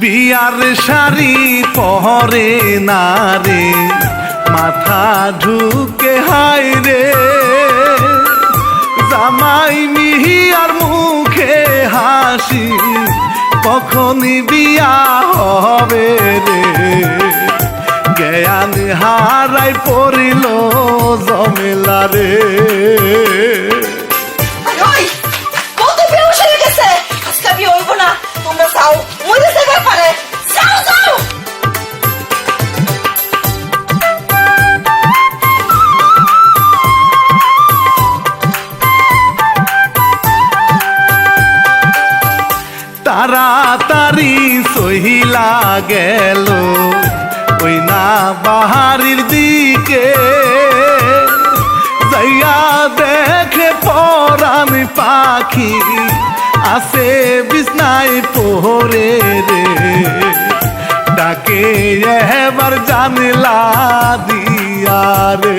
বিয়ার শাড়ি পহরে না রে, মাথা ঢুকে হায় রে, জামাই মিহিয়ার মুখে হাসি, কখন বিয়া হবে রে। জ্ঞান হারাই পড়িল জমেলা রে। তাড়াতাড়ি সহিলা গেল ওই না বাহারির দিকে, যাইয়া দেখে পরাণ পাখি আসে বিছনায় পড়ে রে। ডাকে এবার জানলা দিয়া রে।